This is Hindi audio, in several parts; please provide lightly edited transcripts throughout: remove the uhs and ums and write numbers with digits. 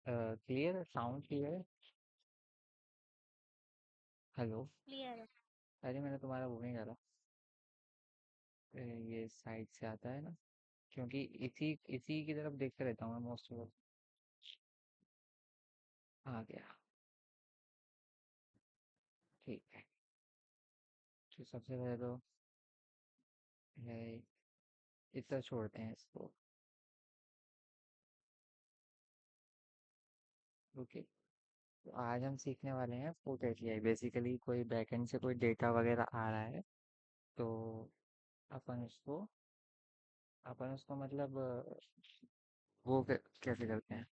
क्लियर साउंड क्लियर है। हेलो। क्लियर है। अरे मैंने तुम्हारा वो नहीं करा। ये साइड से आता है ना, क्योंकि इसी इसी की तरफ देखते रहता हूँ मैं मोस्ट ऑफ। आ गया। ठीक है। तो सबसे पहले तो है, इतना छोड़ते हैं इसको। ओके। तो आज हम सीखने वाले हैं फूड एपीआई। बेसिकली कोई बैकएंड से कोई डेटा वगैरह आ रहा है, तो अपन उसको मतलब वो कैसे करते हैं,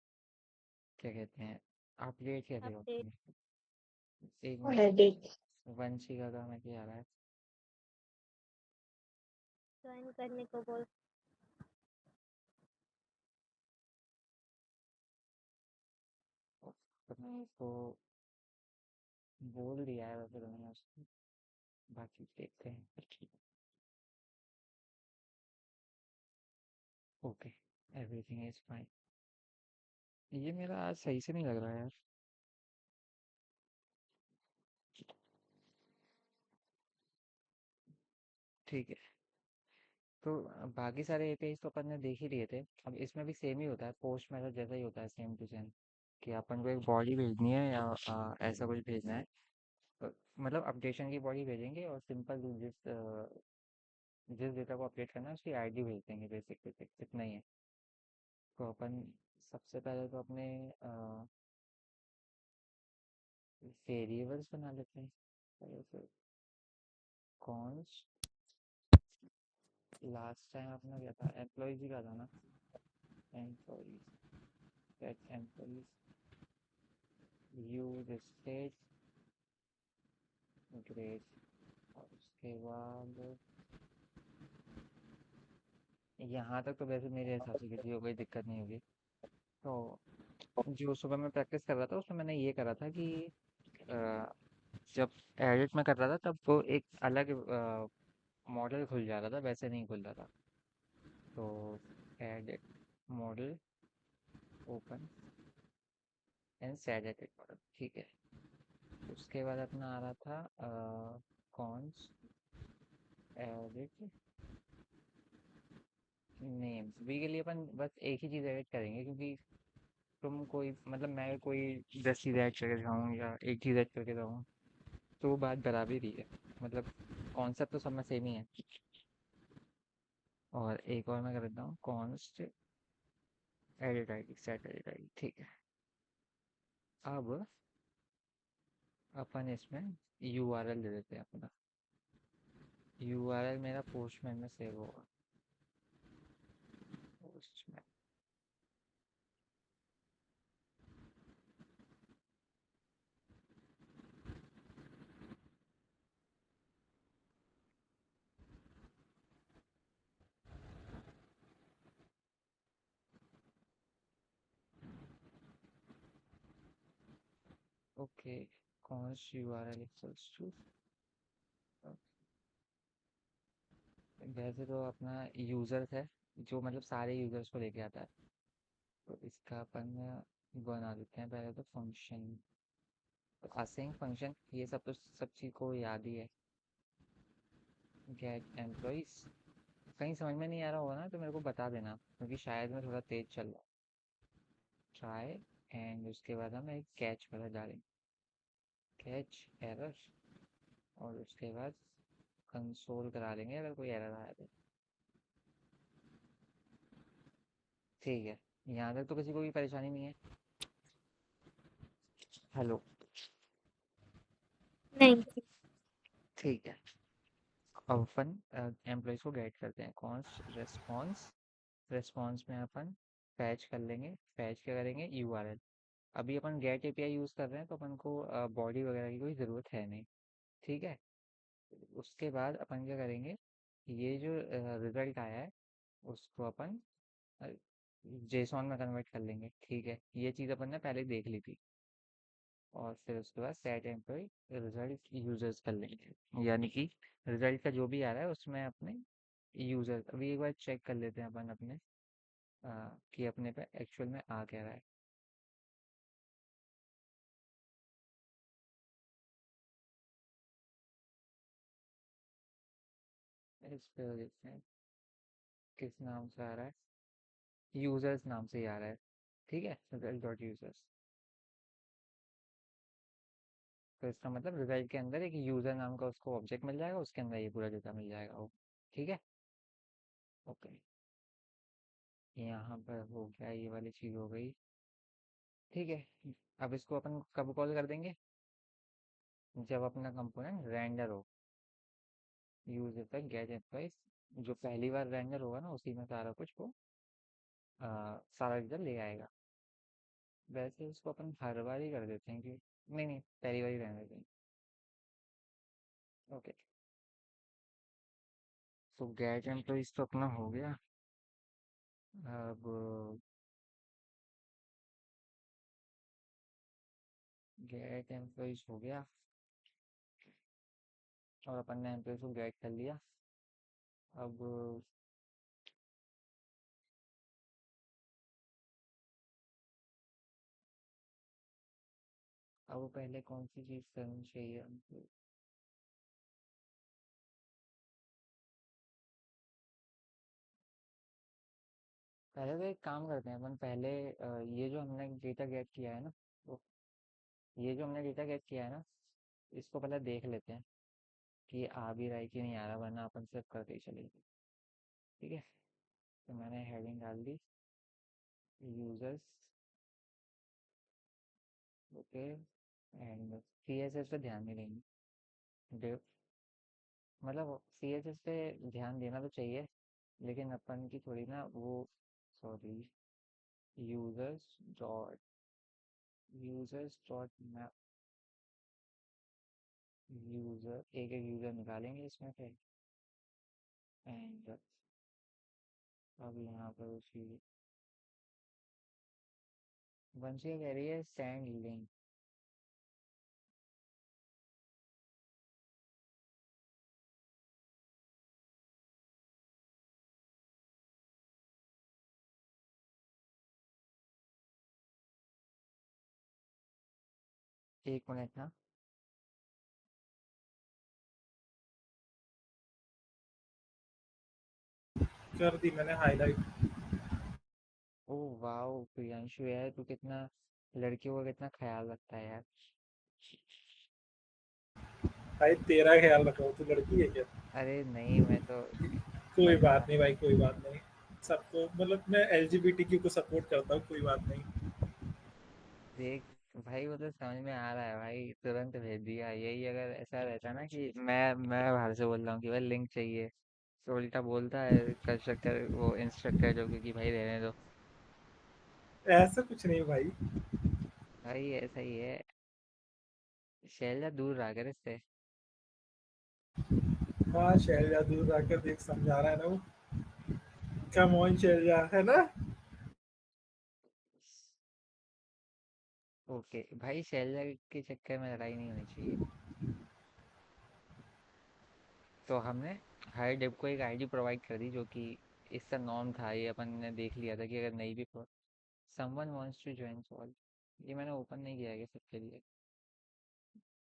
क्या कहते हैं, अपडेट कैसे करते अपडेट हैं। एक मिनट। एडिट वंशिका का मैसेज आ रहा है। ज्वाइन करने को बोल। अपने को बोल दिया है वैसे तो मैंने उसको। बाकी देखते हैं। Okay, everything is fine. ये मेरा आज सही से नहीं लग रहा है यार। ठीक है। तो बाकी सारे एपीआई तो अपन ने देख ही लिए थे। अब इसमें भी सेम ही होता है, पोस्ट मेथड जैसा ही होता है, सेम टू सेम। कि अपन को एक बॉडी भेजनी है या ऐसा कुछ भेजना है। मतलब अपडेशन की बॉडी भेजेंगे और सिंपल जिस डेटा को अपडेट करना है उसकी आईडी भेज देंगे, बेसिक बेसिक इतना ही है। तो अपन सबसे पहले तो अपने वेरिएबल्स बना लेते हैं पहले से। कॉन्स लास्ट टाइम अपना क्या था, एम्प्लॉयज ही का था ना। Employees, gate employees, use state, grade. और उसके बाद यहाँ तक तो वैसे मेरे हिसाब से किसी को कोई दिक्कत नहीं होगी। तो जो सुबह मैं प्रैक्टिस कर रहा था उसमें मैंने ये करा था कि अ, जब एडिट में कर रहा था तब वो एक अलग मॉडल खुल जा रहा था, वैसे नहीं खुल रहा था। तो edit model, open and set edit model, ठीक है। उसके बाद अपना आ रहा था कॉन्स एडिट नेम्स। वी के लिए अपन बस एक ही चीज़ एडिट करेंगे, क्योंकि तुम कोई मतलब मैं कोई 10 चीज़ ऐड करके दिखाऊँ या एक चीज़ ऐड करके दिखाऊँ, तो वो बात बराबर ही है। मतलब कॉन्सेप्ट तो सब में सेम ही है। और एक और मैं कर देता हूँ, const edit ID, set edit ID, ठीक है। अब अपन इसमें यूआरएल दे देते हैं अपना। यूआरएल मेरा पोस्टमैन में सेव होगा। Postman. Okay. Const URL equals to, वैसे तो अपना यूजर्स है, जो मतलब सारे यूजर्स को लेके आता है। तो इसका अपन बना देते हैं पहले तो फंक्शन। तो असेंग फंक्शन ये सब तो सब चीज़ को याद ही है। Get employees. कहीं समझ में नहीं आ रहा होगा ना तो मेरे को बता देना, क्योंकि शायद मैं थोड़ा तेज चल रहा हूँ। ट्राई। एंड उसके बाद हम एक कैच वाला डालेंगे, कैच एरर। और उसके बाद कंसोल करा लेंगे अगर कोई एरर आया तो। ठीक है। यहाँ तक तो किसी को भी परेशानी नहीं है। हेलो। नहीं। ठीक है। अब अपन एम्प्लॉयज़ को गेट करते हैं, कॉन्स्ट रेस्पॉन्स। रेस्पॉन्स में अपन फैच कर लेंगे। फैच क्या करेंगे, यूआरएल। अभी अपन गेट एपीआई यूज़ कर रहे हैं तो अपन को बॉडी वगैरह की कोई ज़रूरत है नहीं। ठीक है। उसके बाद अपन क्या करेंगे, ये जो रिजल्ट आया है उसको अपन जेसॉन में कन्वर्ट कर लेंगे। ठीक है, ये चीज़ अपन ने पहले देख ली थी। और फिर उसके बाद सेट एम्प्लॉय रिजल्ट यूजर्स कर लेंगे, यानी कि रिजल्ट का जो भी आ रहा है उसमें अपने यूजर। अभी एक बार चेक कर लेते हैं अपन अपने कि अपने पे एक्चुअल में आ क्या रहा है। इस पे देखते हैं किस नाम से आ रहा है। यूजर्स नाम से ही आ रहा है। ठीक है, रिजल्ट डॉट यूजर्स। तो इसका मतलब रिजल्ट के अंदर एक यूजर नाम का उसको ऑब्जेक्ट मिल जाएगा, उसके अंदर ये पूरा डेटा मिल जाएगा वो। ठीक है। ओके। यहाँ पर हो गया, ये वाली चीज़ हो गई। ठीक है। अब इसको अपन कब कॉल कर देंगे? जब अपना कंपोनेंट रेंडर हो। यूज इफेक्ट गेट एम्प्लॉइज, जो पहली बार रेंडर होगा ना उसी में सारा कुछ वो सारा रिजल्ट ले आएगा। वैसे इसको अपन हर बार ही कर देते हैं कि नहीं नहीं, पहली बार ही रहने देते हैं। ओके। तो गेट एम्प्लॉइज तो अपना हो गया। अब गेट एम्प्लॉइज हो गया, और अपन ने एम्प्लॉइज को गेट कर लिया। अब अब पहले कौन सी चीज़ करनी चाहिए हमको? पहले तो एक काम करते हैं अपन, पहले ये जो हमने डेटा गेट किया है ना, वो ये जो हमने डेटा गेट किया है ना, इसको पहले देख लेते हैं कि आ भी रहा है कि नहीं आ रहा, वरना अपन सिर्फ करते ही चलेंगे। ठीक है। तो मैंने हेडिंग डाल दी, यूजर्स। ओके। एंड CSS पे ध्यान नहीं देंगे। डिव, मतलब CSS पे ध्यान देना तो चाहिए, लेकिन अपन की थोड़ी ना वो, sorry, users dot users dot, user एक एक यूजर निकालेंगे इसमें से। एंड अब यहाँ पर उसकी वंशिका कह रही है सेंड लिंक। एक मिनट ना। कर दी मैंने हाईलाइट। ओह वाह प्रियांशु, यार तू कितना लड़कियों का कितना ख्याल रखता है यार। भाई तेरा ख्याल रखो, तू लड़की है क्या? अरे नहीं, मैं तो कोई बता। बात नहीं भाई, कोई बात नहीं। सबको मतलब मैं LGBTQ को सपोर्ट करता हूँ, कोई बात नहीं। देख भाई, वो तो समझ में आ रहा है भाई, तुरंत भेज दिया। यही अगर ऐसा रहता ना कि मैं बाहर से बोल रहा हूँ कि भाई लिंक चाहिए, तो उल्टा बोलता है कंस्ट्रक्टर, वो इंस्ट्रक्टर जो कि भाई रहने दो। ऐसा कुछ नहीं भाई। भाई ऐसा ही है। शैलजा दूर रहा कर इससे। हाँ शैलजा दूर आकर देख, समझा रहा है ना वो। कम ऑन शैलजा, है ना? ओके भाई, शैलजा के चक्कर में लड़ाई नहीं होनी चाहिए। तो हमने हर डिप को एक आईडी प्रोवाइड कर दी, जो कि इसका नॉर्म था, ये अपन ने देख लिया था कि अगर नहीं भी someone wants to join solve. ये मैंने ओपन नहीं किया है सबके लिए।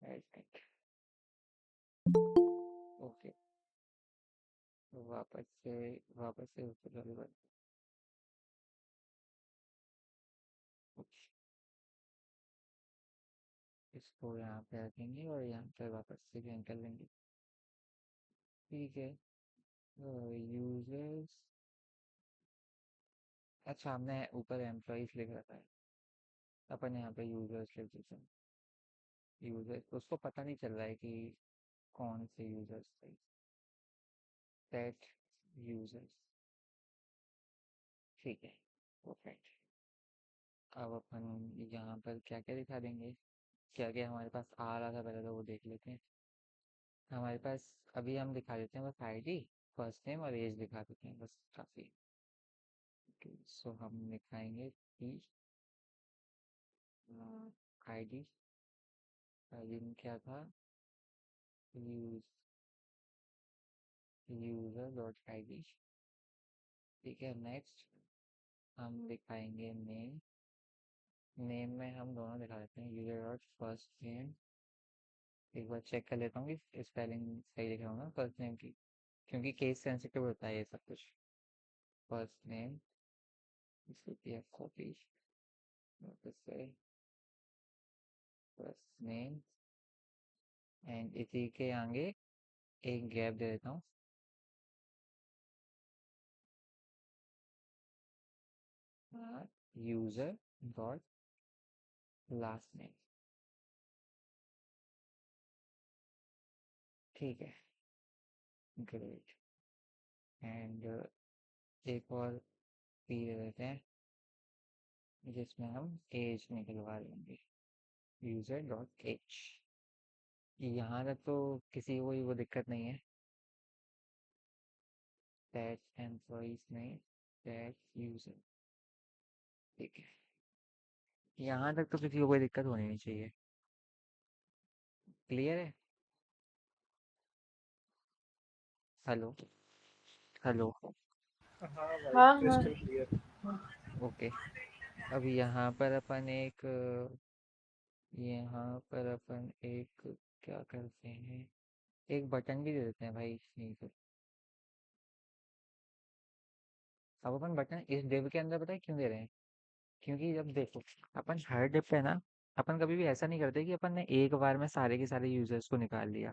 राइट। ओके। वापस से ऊपर वाली बात। ओके, इसको यहाँ पे रखेंगे और यहाँ पे वापस से ज्वाइन कर लेंगे। ठीक है। यूजर्स, अच्छा हमने ऊपर एम्प्लॉइज लिख रखा है, अपन यहाँ पे यूजर्स लिख देते हैं। यूजर्स, उसको पता नहीं चल रहा है कि कौन से यूजर्स थे। Set users. ठीक है। परफेक्ट। अब अपन यहाँ पर क्या क्या दिखा देंगे, क्या क्या हमारे पास आ रहा था पहले तो वो देख लेते हैं। हमारे पास अभी हम दिखा देते हैं बस आईडी, फर्स्ट नेम और एज दिखा देते हैं बस, काफ़ी। सो हम दिखाएंगे कि आईडी, आईडी में क्या था, use user dot I D. ठीक है। नेक्स्ट हम दिखाएंगे नेम। नेम में हम दोनों दिखा देते हैं, यूजर डॉट फर्स्ट नेम। एक बार चेक कर लेता हूँ कि स्पेलिंग सही लिखा होगा फर्स्ट नेम की। क्योंकि केस सेंसिटिव होता है ये सब कुछ। First name, copy, first name and इसी के आगे एक गैप दे देता हूँ, यूजर डॉट लास्ट नेम। ठीक है, ग्रेट। एंड एक और पी दे देते हैं जिसमें हम एज निकलवा लेंगे, यूजर डॉट एज। यहाँ तक तो किसी को कोई वो दिक्कत नहीं है। That employees name, that user. ठीक है, यहाँ तक तो किसी को कोई दिक्कत होनी नहीं चाहिए। क्लियर है? Hello, hello. हाँ भाई, हाँ हाँ। Crystal clear. ओके, अब यहाँ पर अपन एक क्या करते हैं, एक बटन भी दे देते हैं भाई यहीं पे। अब अपन बटन इस डिव के अंदर पता है क्यों दे रहे हैं? क्योंकि जब देखो, अपन हर डिव पे ना, अपन कभी भी ऐसा नहीं करते कि अपन ने एक बार में सारे के सारे यूजर्स को निकाल लिया।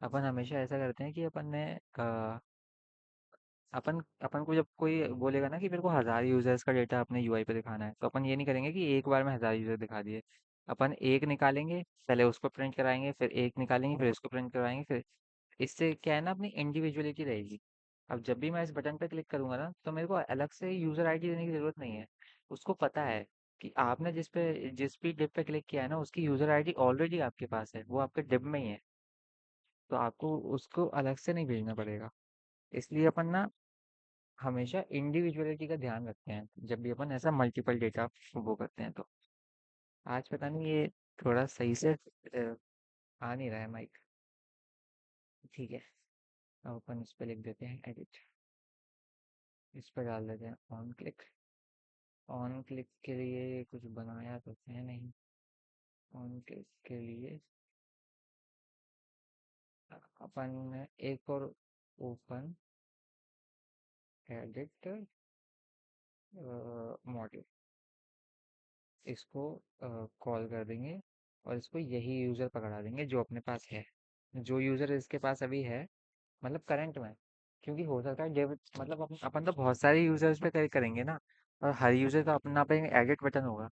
अपन हमेशा ऐसा करते हैं कि अपन ने अपन अपन को जब कोई बोलेगा ना कि मेरे को 1000 यूजर्स का डेटा अपने यूआई पे दिखाना है, तो अपन ये नहीं करेंगे कि एक बार में 1000 यूजर दिखा दिए। अपन एक निकालेंगे, पहले उसको प्रिंट कराएंगे, फिर एक निकालेंगे, फिर उसको प्रिंट करवाएंगे, फिर इससे क्या है ना, अपनी इंडिविजुअलिटी रहेगी। अब जब भी मैं इस बटन पे क्लिक करूंगा ना, तो मेरे को अलग से यूजर आईडी देने की जरूरत नहीं है। उसको पता है कि आपने जिस भी डिप पे क्लिक किया है ना, उसकी यूजर आईडी ऑलरेडी आपके पास है, वो आपके डिप में ही है। तो आपको उसको अलग से नहीं भेजना पड़ेगा। इसलिए अपन ना हमेशा इंडिविजुअलिटी का ध्यान रखते हैं जब भी अपन ऐसा मल्टीपल डेटा वो करते हैं। तो आज पता नहीं ये थोड़ा सही से आ नहीं रहा है माइक। ठीक है, अब अपन इस पे लिख देते हैं एडिट, इस पर डाल देते हैं ऑन क्लिक। ऑन क्लिक के लिए कुछ बनाया तो है नहीं। ऑन क्लिक के लिए अपन एक और ओपन एडिट मॉड्यूल, इसको कॉल कर देंगे और इसको यही यूज़र पकड़ा देंगे जो अपने पास है, जो यूज़र इसके पास अभी है, मतलब करंट में। क्योंकि हो सकता है डेविड मतलब अपन तो बहुत सारे यूज़र्स पे करेंगे ना, और हर यूज़र का अपना पे एडिट बटन होगा।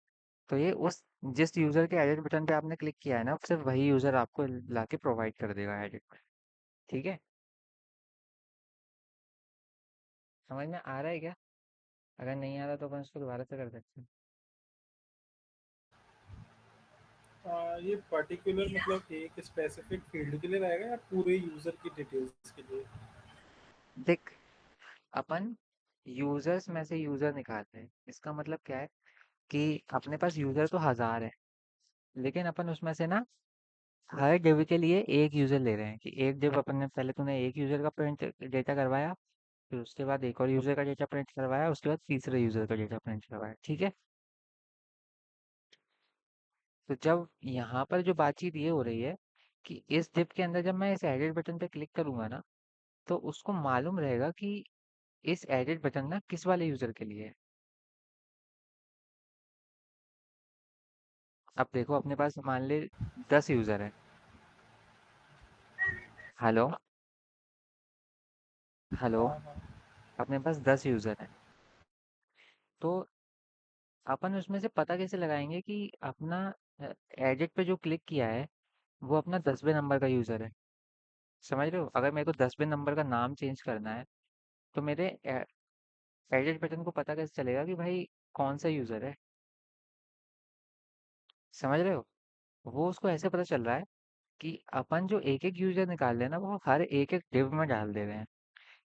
तो ये उस जिस यूज़र के एडिट बटन पे आपने क्लिक किया है ना, सिर्फ वही यूज़र आपको लाके प्रोवाइड कर देगा एडिट में। ठीक है, समझ में आ रहा है क्या? अगर नहीं आ रहा तो अपन इसको दोबारा से कर सकते हैं। ये पर्टिकुलर मतलब एक स्पेसिफिक फील्ड के लिए रहेगा या पूरे यूजर की डिटेल्स के लिए? देख, अपन यूजर्स में से यूजर निकालते हैं, इसका मतलब क्या है कि अपने पास यूजर तो 1000 है, लेकिन अपन उसमें से ना हर डिव के लिए एक यूजर ले रहे हैं। कि एक डिव अपन ने पहले तूने एक यूजर का प्रिंट डेटा करवाया, फिर उसके बाद एक और यूजर का डेटा प्रिंट करवाया, उसके बाद तीसरे यूजर का डेटा प्रिंट करवाया। ठीक है, तो जब यहाँ पर जो बातचीत ये हो रही है कि इस डिव के अंदर जब मैं इस एडिट बटन पे क्लिक करूंगा ना, तो उसको मालूम रहेगा कि इस एडिट बटन ना किस वाले यूजर के लिए है। अब देखो, अपने पास मान ले 10 यूजर है। Hello, hello. हाँ हाँ। अपने पास 10 यूजर है, तो अपन उसमें से पता कैसे लगाएंगे कि अपना एडिट पे जो क्लिक किया है वो अपना 10वें नंबर का यूजर है? समझ रहे हो? अगर मेरे को 10वें नंबर का नाम चेंज करना है, तो मेरे एडिट बटन को पता कैसे चलेगा कि भाई कौन सा यूजर है? समझ रहे हो? वो उसको ऐसे पता चल रहा है कि अपन जो एक एक यूजर निकाल रहे हैं ना, वो हर एक एक डिव में डाल दे रहे हैं।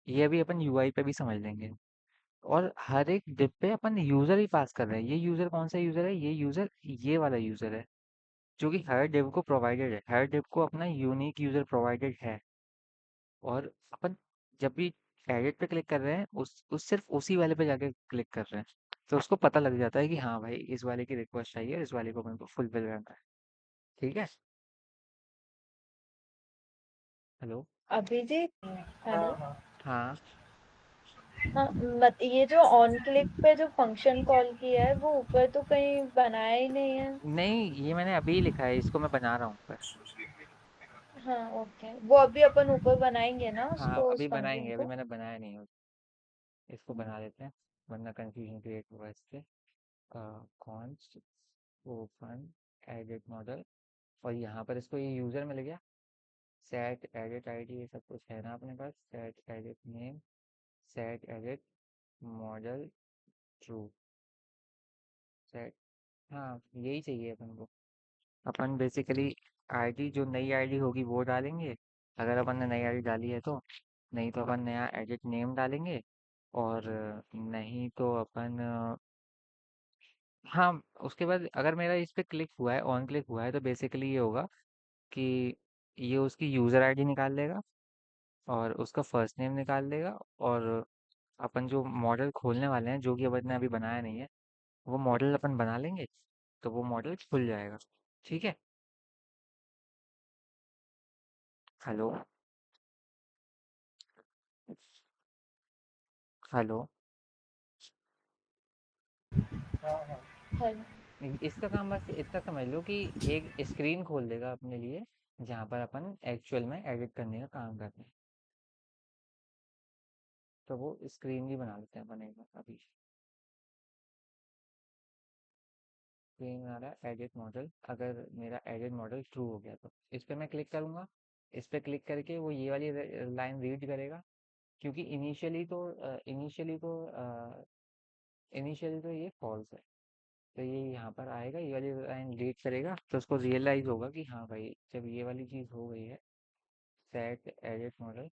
ये भी अपन यूआई पे भी समझ लेंगे। और हर एक डिव पे अपन यूजर ही पास कर रहे हैं। ये यूजर कौन सा यूजर है? ये यूजर ये वाला यूजर है, जो कि हर डिव को प्रोवाइडेड है। हर डिव को अपना यूनिक यूजर प्रोवाइडेड है। और अपन जब भी एडिट पे क्लिक कर रहे हैं, उस सिर्फ उसी वाले पे जाके क्लिक कर रहे हैं, तो उसको पता लग जाता है कि हाँ भाई, इस वाले की रिक्वेस्ट चाहिए, इस वाले को मेरे को फुलफिल करना है। ठीक है, हेलो। अभिजीत, हाँ हेलो। हाँ। हाँ हाँ, मत ये जो ऑन क्लिक पे जो फंक्शन कॉल किया है वो ऊपर तो कहीं बनाया ही नहीं है। नहीं, ये मैंने अभी लिखा है, इसको मैं बना रहा हूँ ऊपर। हाँ, ओके, वो अभी अपन ऊपर बनाएंगे ना हाँ उसको, उस अभी फंक्शन बनाएंगे, अभी को। मैंने बनाया नहीं है। इसको बना लेते हैं, वरना कंफ्यूजन क्रिएट होगा इससे। कॉन्स्ट ओपन एडिट मॉडल, और यहाँ पर इसको ये यूज़र मिल गया। सेट एडिट आईडी ये सब कुछ है ना अपने पास। Set edit name, set edit model, true, set. हाँ यही चाहिए अपन को। अपन बेसिकली आईडी, जो नई आईडी होगी वो डालेंगे, अगर अपन ने नई आईडी डाली है तो। नहीं तो अपन नया एडिट नेम डालेंगे। और नहीं तो अपन हाँ, उसके बाद अगर मेरा इस पे क्लिक हुआ है, ऑन क्लिक हुआ है, तो बेसिकली ये होगा कि ये उसकी यूज़र आईडी निकाल लेगा और उसका फर्स्ट नेम निकाल लेगा। और अपन जो मॉडल खोलने वाले हैं, जो कि अपन ने अभी बनाया नहीं है, वो मॉडल अपन बना लेंगे, तो वो मॉडल खुल जाएगा। ठीक है। हेलो। हेलो। हाँ हाँ। हेलो। इसका काम बस इतना समझ लो कि एक स्क्रीन खोल देगा अपने लिए, जहाँ पर अपन एक्चुअल में एडिट करने का काम करते हैं। तो वो स्क्रीन भी बना लेते हैं अपन एक बार अभी। स्क्रीन बना रहा है एडिट मॉडल। अगर मेरा एडिट मॉडल ट्रू हो गया तो इस पे मैं क्लिक करूंगा। इस पे क्लिक करके वो ये वाली लाइन रीड करेगा, क्योंकि इनिशियली तो ये फॉल्स है। तो ये यहाँ पर आएगा, ये वाली लाइन रीड करेगा, तो उसको रियलाइज होगा कि हाँ भाई, जब ये वाली चीज़ हो गई है, सेट एडिट मॉडल,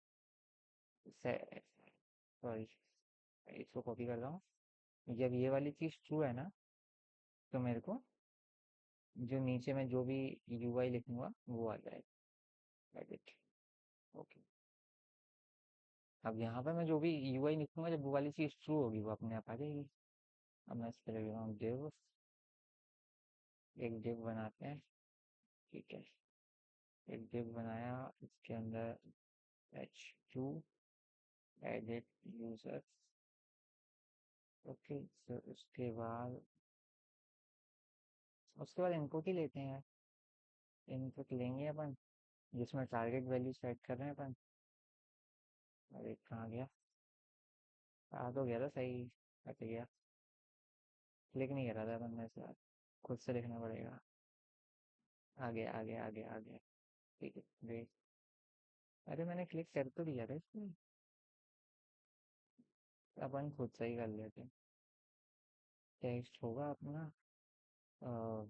सॉरी, इसको कॉपी कर रहा हूँ। जब ये वाली चीज़ ट्रू है ना, तो मेरे को जो नीचे में जो भी यूआई लिखूंगा वो आ जाएगा। एडिट। ओके। अब यहाँ पर मैं जो भी यूआई लिखूंगा, जब वो वाली चीज़ ट्रू होगी, वो अपने आप आ जाएगी। अब मैं इस पर लिख रहा हूँ div, एक div बनाते हैं। ठीक है, एक div बनाया, इसके अंदर h2 एडिट यूजर। ओके, तो उसके बाद इनपुट ही लेते हैं। इनपुट लेंगे अपन, जिसमें टारगेट वैल्यू सेट कर रहे हैं अपन। अरे कहाँ गया? आ तो गया था सही, हट गया। क्लिक नहीं कर रहा था अपन में से, खुद से लिखना पड़ेगा। आगे आगे आगे आगे। ठीक है, वेट। अरे मैंने क्लिक कर तो दिया था इसमें, अपन खुद से ही कर लेते हैं। टेक्स्ट होगा अपना,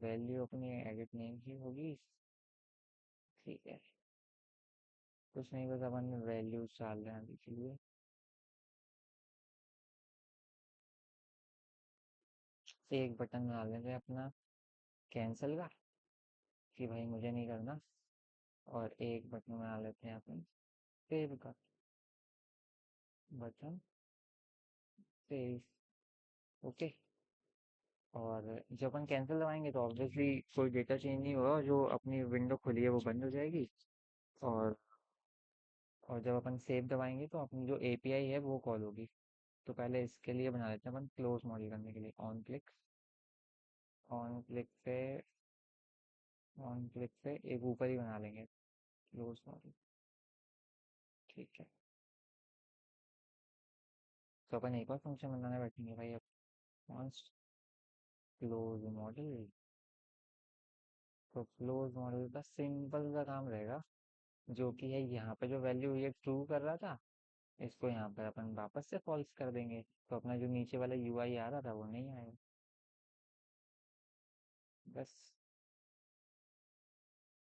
वैल्यू अपनी एडिट नेम की होगी। ठीक है, कुछ नहीं, बस अपन वैल्यू डाल रहे हैं अभी के लिए। एक बटन बना लेते हैं अपना कैंसिल का, कि भाई मुझे नहीं करना। और एक बटन बना लेते हैं अपन सेव का, बटन सेव। ओके। और जब अपन कैंसिल दबाएंगे तो ऑब्वियसली कोई डेटा चेंज नहीं होगा, जो अपनी विंडो खुली है वो बंद हो जाएगी। और जब अपन सेव दबाएंगे तो अपनी जो एपीआई है वो कॉल होगी। तो पहले इसके लिए बना लेते हैं अपन क्लोज मॉडल करने के लिए। ऑन क्लिक पे एक ऊपर ही बना लेंगे क्लोज मॉडल। ठीक है, तो अपन एक और फंक्शन बनाने बैठेंगे भाई अब। Const close model. तो क्लोज मॉडल का सिंपल सा काम रहेगा, जो कि है यहाँ पे जो वैल्यू ये ट्रू कर रहा था, इसको यहाँ पर अपन वापस से फॉल्स कर देंगे। तो अपना जो नीचे वाला यूआई आ रहा था वो नहीं आएगा। बस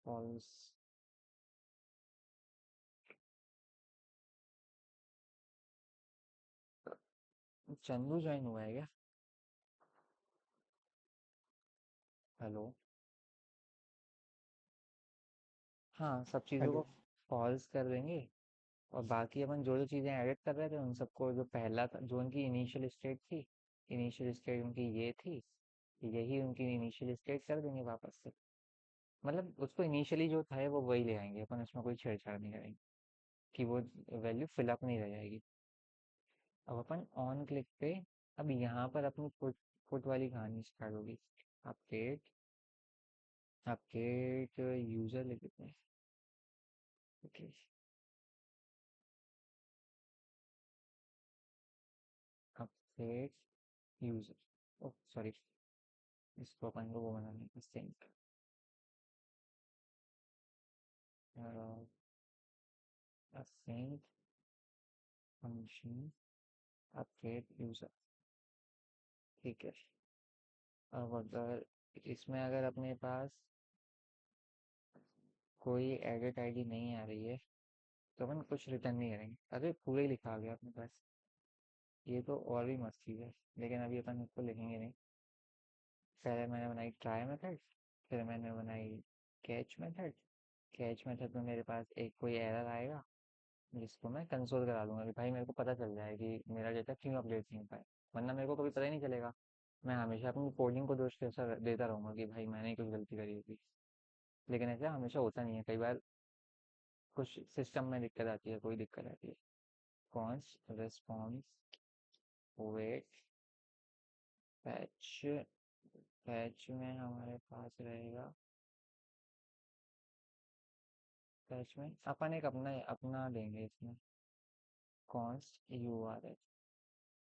फॉल्स। चंदू ज्वाइन हुआ है क्या? हेलो। हाँ, सब चीज़ों को हेलो। फॉल्स कर देंगे। और बाकी अपन जो जो चीज़ें एडिट कर रहे थे उन सबको, जो पहला था, जो उनकी इनिशियल स्टेट थी, इनिशियल स्टेट उनकी ये थी, यही उनकी इनिशियल स्टेट कर देंगे वापस से। मतलब उसको इनिशियली जो था है वो वही ले आएंगे अपन, उसमें कोई छेड़छाड़ नहीं करेंगे। कि वो वैल्यू फिलअप नहीं रह जाएगी। अब अपन ऑन क्लिक पे अब यहाँ पर अपनी पुट वाली कहानी स्टार्ट होगी। अपडेट यूजर लिख देते हैं। Okay, update user, oh sorry, इसको अपन को वो बनाना है sync sync function update user. ठीक है, अब अगर इसमें अगर अपने पास कोई एडिट आईडी नहीं आ रही है तो अपन कुछ रिटर्न नहीं करेंगे। अरे पूरा ही लिखा आ गया अपने पास, ये तो और भी मस्त चीज़ है, लेकिन अभी अपन इसको लिखेंगे नहीं। पहले मैंने बनाई ट्राई मेथड, फिर मैंने बनाई कैच मेथड। कैच मेथड में मेरे पास एक कोई एरर आएगा जिसको मैं कंसोल करा दूंगा कि भाई मेरे को पता चल जाए कि मेरा डेटा क्यों अपडेट नहीं हो पाया, वरना मेरे को कभी पता ही नहीं चलेगा। मैं हमेशा अपनी कोडिंग को दोष कैसा देता रहूँगा कि भाई मैंने ही कुछ गलती करी होगी, लेकिन ऐसा हमेशा होता नहीं है। कई बार कुछ सिस्टम में दिक्कत आती है, कोई दिक्कत आती है। Const response wait patch, patch में हमारे पास रहेगा, पैच में अपन एक अपना अपना देंगे इसमें const U R L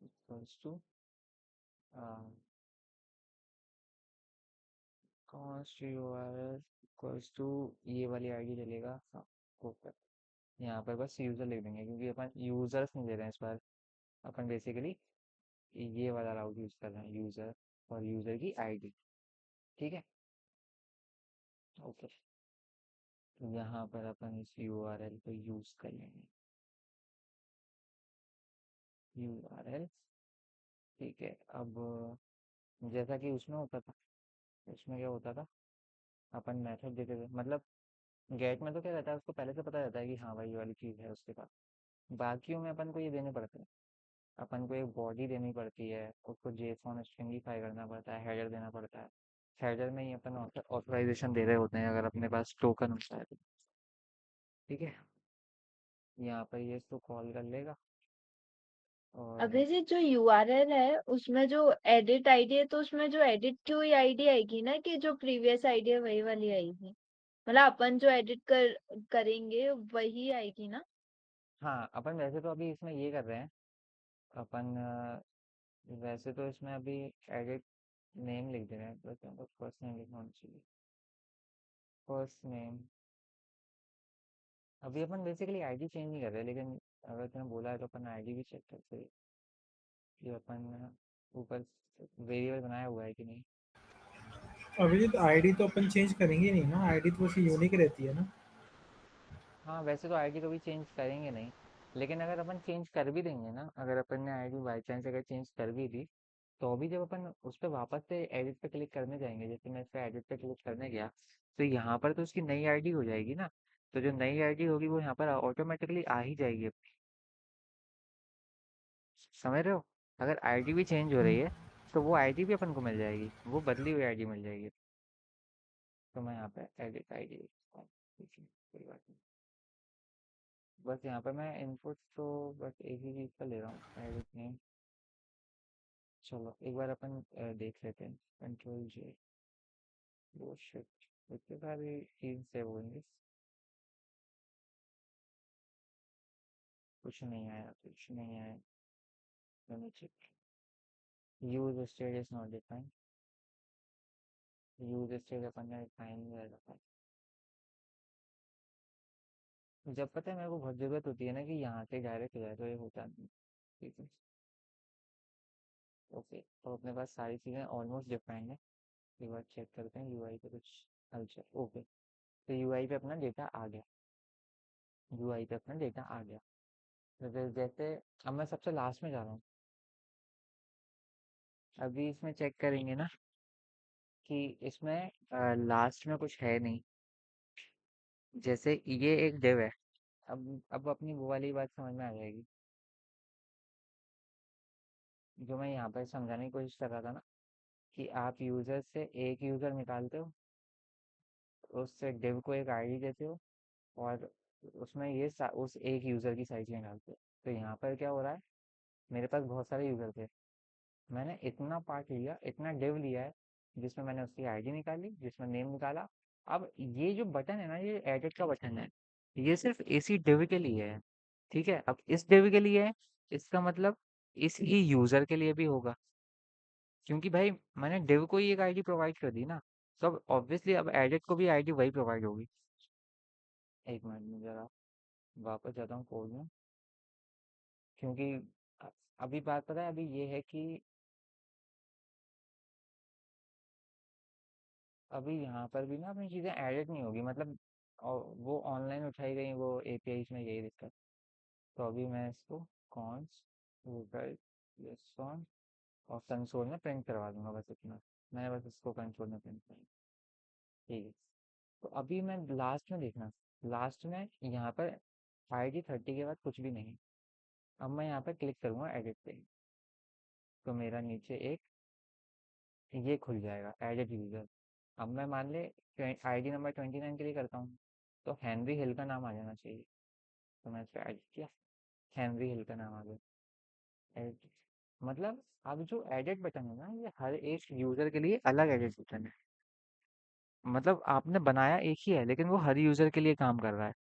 equals to const U R L equals to ये वाली आईडी चलेगा। हाँ, ऊपर यहाँ पर बस यूज़र लिख देंगे क्योंकि अपन यूज़र्स नहीं दे रहे हैं इस बार। अपन बेसिकली ये वाला राउट यूज़ कर रहे हैं, यूज़र और यूज़र की आईडी। ठीक है, ओके। तो यहाँ पर अपन इस URL को यूज़ कर लेंगे, URL। ठीक है, अब जैसा कि उसमें होता था, उसमें क्या होता था, अपन मेथड देते थे, मतलब गेट में तो क्या रहता है, उसको पहले से पता रहता है कि हाँ भाई ये वाली चीज़ है उसके पास। बाकियों में अपन को ये देने पड़ते हैं, अपन को एक बॉडी देनी पड़ती है, उसको जेसॉन स्ट्रिंगिफाई करना पड़ता है, हेडर देना पड़ता है। हेडर में ही अपन ऑथराइजेशन दे रहे होते हैं अगर अपने पास टोकन होता है तो। ठीक है, यहाँ पर ये इसको कॉल कर लेगा और अभी जी जो यूआरएल है उसमें जो एडिट आईडी है तो उसमें जो एडिट की हुई आईडी आएगी ना, कि जो प्रीवियस आईडी है वही वाली आएगी, मतलब अपन जो एडिट करेंगे वही आएगी ना। हाँ, अपन वैसे तो अभी इसमें ये कर रहे हैं। अपन वैसे तो इसमें अभी एडिट नेम लिख दे रहे हैं, बस हमको फर्स्ट नेम लिखना होना चाहिए, फर्स्ट नेम। अभी अपन बेसिकली आईडी चेंज नहीं कर रहे, लेकिन अगर तुमने बोला है तो अपन आईडी भी चेक करते हैं कि अपन ऊपर वेरिएबल बनाया हुआ है कि नहीं। अभिजीत आईडी तो अपन चेंज करेंगे नहीं ना, आईडी तो वैसे यूनिक रहती है ना। हाँ, वैसे तो आईडी कभी चेंज करेंगे नहीं, लेकिन अगर अपन चेंज कर भी देंगे ना, अगर अपन ने आईडी बाई चांस अगर चेंज कर भी दी, तो भी जब अपन उस पर वापस से एडिट पे क्लिक करने जाएंगे, जैसे मैं इस पर एडिट पे क्लिक करने गया, तो यहाँ पर तो उसकी नई आईडी हो जाएगी ना। तो जो नई आईडी होगी वो यहाँ पर ऑटोमेटिकली आ ही जाएगी अपनी। समझ रहे हो, अगर आईडी भी चेंज हो रही है तो वो आईडी भी अपन को मिल जाएगी, वो बदली हुई आईडी मिल जाएगी। तो मैं यहाँ पे एडिट आईडी, ठीक है, कोई बात नहीं। बस यहाँ पे मैं इनपुट तो बस एक ही चीज़ का ले रहा हूँ, एडिट नेम। चलो एक बार अपन देख लेते हैं, कंट्रोल जे, वो शिट, इतने सारी चीज़ सेव होंगी, कुछ नहीं आया, कुछ नहीं आया। let me check, use state is not defined, use state अपन ने डिफाइन नहीं रखा। जब पता है मेरे को बहुत ज़रूरत होती है ना कि यहाँ से डायरेक्ट हो जाए, तो ये होता नहीं। ठीक है, ओके, तो अपने पास सारी चीज़ें ऑलमोस्ट डिफाइंड है। एक बार चेक करते हैं यूआई पे कुछ हलचल। ओके, तो यूआई पे अपना डेटा आ गया, यूआई पे अपना डेटा आ गया। तो जैसे अब मैं सबसे लास्ट में जा रहा हूँ, अभी इसमें चेक करेंगे ना कि इसमें लास्ट में कुछ है नहीं। जैसे ये एक डिव है, अब अपनी वो वाली बात समझ में आ जाएगी जो मैं यहाँ पर समझाने की कोशिश कर रहा था ना, कि आप यूज़र से एक यूज़र निकालते हो, उससे डिव को एक आईडी देते हो, और उसमें ये उस एक यूज़र की सारी चीज़ें डालते हैं। तो यहाँ पर क्या हो रहा है, मेरे पास बहुत सारे यूज़र थे, मैंने इतना पार्ट लिया, इतना डिव लिया है, जिसमें मैंने उसकी आईडी निकाली, जिसमें नेम निकाला। अब ये जो बटन है ना, ये एडिट का बटन है, ये सिर्फ इसी डिव के लिए है। ठीक है, अब इस डिव के लिए है, इसका मतलब इस ही यूज़र के लिए भी होगा, क्योंकि भाई मैंने डिव को ही एक आईडी प्रोवाइड कर दी ना, तो अब ऑब्वियसली अब एडिट को भी आईडी वही प्रोवाइड होगी। एक मिनट में जरा वापस जाता हूँ कोड में, क्योंकि अ- अभी बात पता है, अभी ये है कि अभी यहाँ पर भी ना अपनी चीज़ें एडिट नहीं होगी, मतलब और वो ऑनलाइन उठाई गई वो एपीआई में, यही दिक्कत। तो अभी मैं इसको कॉन्स गूगल रेस्टोरेंट और कंसोल में प्रिंट करवा दूंगा, बस इतना। मैं बस इसको कंसोल में प्रिंट करूँ, ठीक है। तो अभी मैं लास्ट में देखना, लास्ट में यहाँ पर ID30 के बाद कुछ भी नहीं। अब मैं यहाँ पर क्लिक करूँगा एडिट पे, तो मेरा नीचे एक ये खुल जाएगा, एडिट यूज़र। अब मैं मान ले आईडी नंबर 29 के लिए करता हूँ, तो हेनरी हिल का नाम आ जाना चाहिए। तो मैं इस पर एडिट किया, हेनरी हिल का नाम आ गया, एडिट। मतलब अब जो एडिट बटन है ना, ये हर एक यूज़र के लिए अलग एडिट बटन है। मतलब आपने बनाया एक ही है, लेकिन वो हर यूज़र के लिए काम कर रहा है।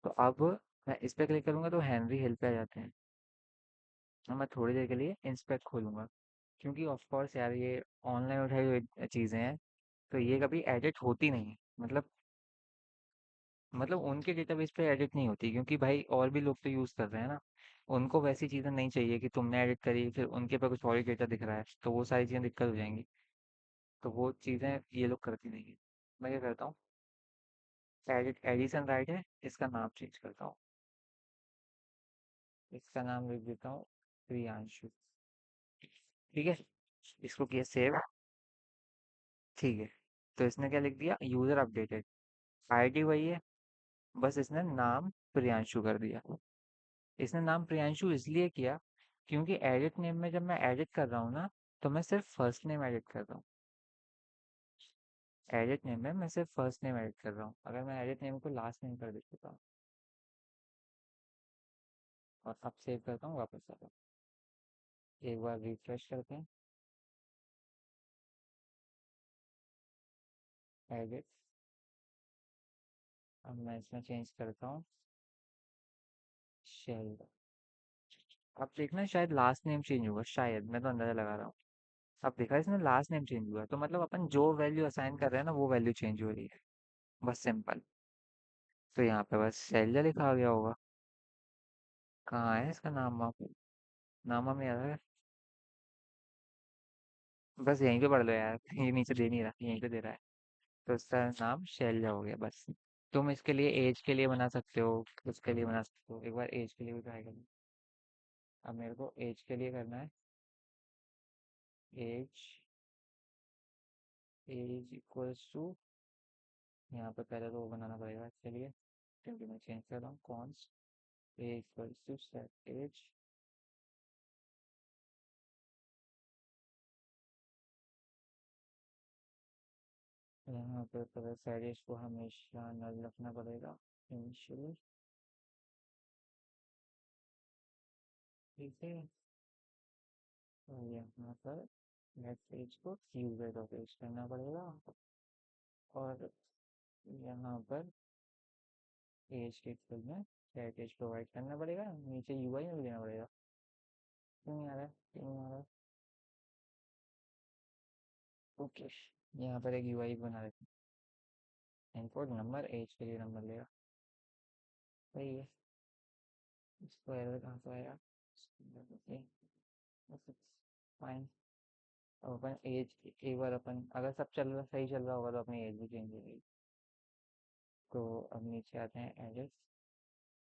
तो अब मैं इस पर क्लिक करूँगा तो हेनरी हिल पे आ जाते हैं। और मैं थोड़ी देर के लिए इंस्पेक्ट खोलूँगा, क्योंकि ऑफ कोर्स यार ये ऑनलाइन उठाई हुई चीज़ें हैं, तो ये कभी एडिट होती नहीं है। मतलब उनके डेटाबेस पे एडिट नहीं होती, क्योंकि भाई और भी लोग तो यूज़ कर रहे हैं ना। उनको वैसी चीज़ें नहीं चाहिए कि तुमने एडिट करी फिर उनके पे कुछ और ही डेटा दिख रहा है, तो वो सारी चीज़ें दिक्कत हो जाएंगी। तो वो चीज़ें ये लोग करती नहीं है। मैं क्या करता हूँ, एडिट एडिसन राइट है, इसका नाम चेंज करता हूँ, इसका नाम लिख देता हूँ प्रियांशु। ठीक है, इसको किया सेव। ठीक है, तो इसने क्या लिख दिया, यूज़र अपडेटेड, आईडी वही है, बस इसने नाम प्रियांशु कर दिया। इसने नाम प्रियांशु इसलिए किया क्योंकि एडिट नेम में जब मैं एडिट कर रहा हूँ ना, तो मैं सिर्फ फर्स्ट नेम एडिट कर रहा हूँ। एडिट नेम में मैं सिर्फ फर्स्ट नेम एडिट कर रहा हूँ, अगर मैं एडिट नेम को लास्ट नेम कर देता हूँ और अब सेव करता हूँ, वापस आता हूँ, एक बार रिफ्रेश करते हैं, एडिट। अब मैं इसमें चेंज करता हूँ शेल। अब देखना शायद लास्ट नेम चेंज होगा, शायद, मैं तो अंदाजा लगा रहा हूँ। अब देखा इसमें लास्ट नेम चेंज हुआ, तो मतलब अपन जो वैल्यू असाइन कर रहे हैं ना, वो वैल्यू चेंज हो रही है, बस सिंपल। तो यहाँ पे बस शैलजा लिखा आ गया होगा। कहाँ है इसका नाम वाम, नाम वाम याद है, बस यहीं पे पढ़ लो यार ये नीचे दे नहीं रहा, यहीं पे दे रहा है। तो इसका नाम शैलजा हो गया बस। तुम इसके लिए एज के लिए बना सकते हो, उसके लिए बना सकते हो, एक बार एज के लिए भी ट्राई करना। अब मेरे को एज के लिए करना है, एज, एज इक्वल्स टू, यहाँ पे पहले तो वो बनाना पड़ेगा इसके लिए, क्योंकि मैं चेंज कर रहा हूँ const, A equals to set age. यहाँ पे पहले सेट एज को हमेशा नल रखना पड़ेगा इनिशियली, ठीक है। तो यहाँ पर नेट पेज को यूजर का पेज करना पड़ेगा, और यहाँ पर एज के फिल में सेट एज प्रोवाइड करना पड़ेगा, नीचे यूआई में भी देना पड़ेगा। क्यों नहीं आ रहा है, क्यों नहीं आ रहा है? ओके, यहाँ पर एक यूआई बना देते हैं, इनपुट नंबर, एज के लिए नंबर लेगा, सही है। इसको एरर कहाँ से आएगा, फाइन। अब अपन एज, एक बार अपन अगर सब चल रहा सही चल रहा होगा तो अपनी एज भी चेंज हो गई। तो अब नीचे आते हैं एड्रेस,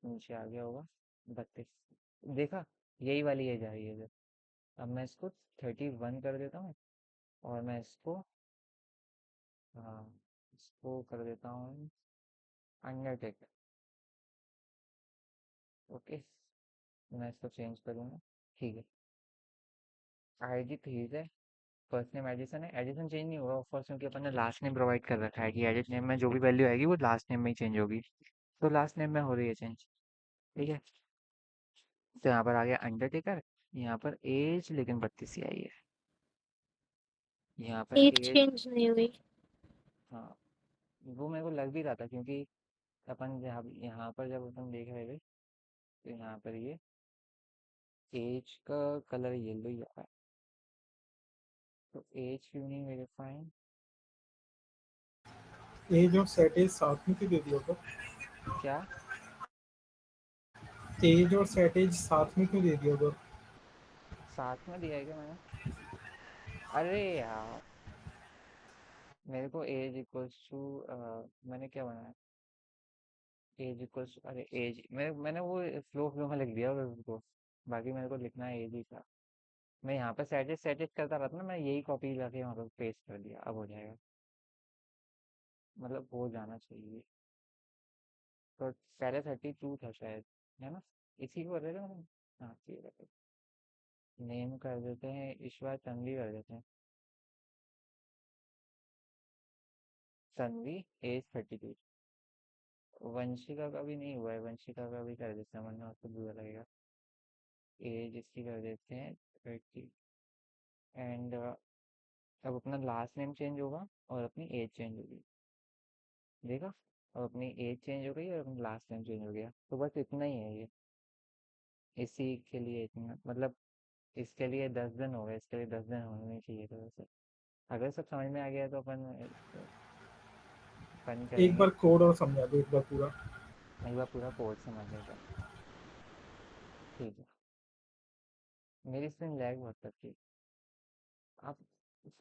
नीचे आ गया होगा 32, देखा, यही वाली एज आ रही है इधर। अब मैं इसको 31 कर देता हूँ, और मैं इसको, हाँ, इसको कर देता हूँ अंडरटेकर। ओके, मैं इसको चेंज करूँगा, ठीक है। आईडी ठीक है, फर्स्ट नेम एडिसन है, एडिसन चेंज नहीं होगा ऑफ कोर्स, क्योंकि अपन ने लास्ट नेम प्रोवाइड कर रखा है कि एडिट नेम में जो भी वैल्यू आएगी वो लास्ट नेम में ही चेंज होगी। तो लास्ट नेम में हो रही है चेंज। ठीक है, तो यहाँ पर आ गया अंडरटेकर, यहाँ पर एज लेकिन 32 ही आई है, यहाँ पर एज एज। चेंज नहीं हुई। हाँ, वो मेरे को लग भी रहा था क्योंकि अपन जहाँ यहाँ पर जब अपन देख रहे थे तो यहाँ पर ये एज का कलर येलो ही आ रहा है, तो एज क्यों नहीं वेरीफाइंग। एज और सेट एज साथ में क्यों दे दिया तो? क्या? एज और सेट एज साथ में क्यों दे दिया तो? साथ में दिया है क्या मैंने? अरे यार, मेरे को एज इक्वल्स टू, मैंने क्या बनाया, एज इक्वल्स, अरे एज मैंने वो फ्लो फ्लो में लिख दिया उसको, बाकी मेरे को लिखना है एज ही था। मैं यहाँ पे सेटेज करता रहता ना, मैं यही कॉपी लाके वहाँ पे पेस्ट कर दिया, अब हो जाएगा, मतलब हो जाना चाहिए। तो पहले 32 था शायद, है ना? इसी को कर देते हैं। हाँ ठीक है, नेम कर देते हैं, ईश्वर तन्वी कर देते हैं, तन्वी, एज 32। वंशिका का भी नहीं हुआ है, वंशिका का भी कर देते हैं वरना आपको बुरा लगेगा। एज इसकी कर देते हैं 30, एंड अब अपना लास्ट नेम चेंज होगा और अपनी एज चेंज होगी, देखा? अब अपनी एज चेंज हो गई और अपना लास्ट नेम चेंज हो गया, तो बस इतना ही है ये। इसी के लिए इतना, मतलब इसके लिए 10 दिन हो गए, इसके लिए 10 दिन होने नहीं चाहिए थे वैसे। अगर सब समझ में आ गया तो अपन फन एक करेंगे। बार कोड और समझा दो, एक बार पूरा। एक बार पूरा कोड समझ लेते हैं। ठीक है, मेरी स्क्रीन लैग बहुत करती है। आप